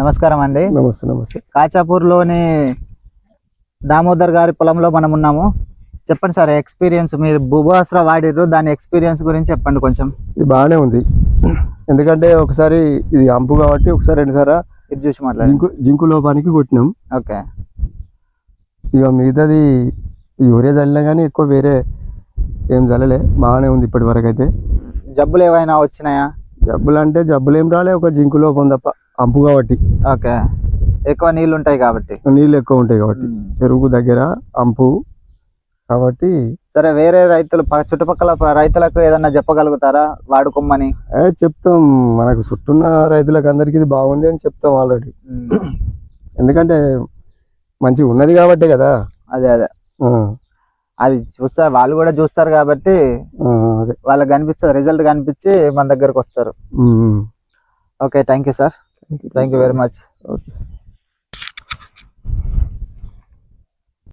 నమస్కారం అండి. నమస్తే నమస్తే. కాచాపూర్లోని దామోదర్ గారి పొలంలో మనం ఉన్నాము. చెప్పండి సార్, ఎక్స్పీరియన్స్ మీరు భూభాస్రా వాడిర్రు, దాని ఎక్స్పీరియన్స్ గురించి చెప్పండి కొంచెం. ఇది బాగానే ఉంది, ఎందుకంటే ఒకసారి ఇది అంపు కాబట్టి ఒకసారి రెండుసార్లు ఇది చూసి మాట్లాడండి. జింకు లోపానికి కొట్టినాం. ఓకే. ఇక మిగతాది యూరియా చల్లినా కానీ ఎక్కువ వేరే ఏం చల్లలే, బాగానే ఉంది ఇప్పటి వరకు అయితే. జబ్బులు ఏమైనా వచ్చినాయా? జబ్బులు అంటే జబ్బులు ఏం రాలే, ఒక జింకు లోపం తప్ప, అంపు కాబట్టి. ఓకే, ఎక్కువ నీళ్ళు ఉంటాయి కాబట్టి, నీళ్ళు ఎక్కువ ఉంటాయి కాబట్టి, చెరువు దగ్గర అంపు కాబట్టి. సరే, వేరే రైతులు చుట్టుపక్కల రైతులకు ఏదన్నా చెప్పగలుగుతారా వాడుకోమని? చెప్తాం, మనకు చుట్టూన్న రైతులకు అందరికి ఇది బాగుంది అని చెప్తాం ఆల్రెడీ. ఎందుకంటే మంచిగా ఉన్నది కాబట్టి కదా. అదే అదే అది చూస్తారు, వాళ్ళు కూడా చూస్తారు కాబట్టి వాళ్ళకి కనిపిస్తుంది, రిజల్ట్ కనిపించి మన దగ్గరకు వస్తారు. Okay, thank you sir, thank you very much.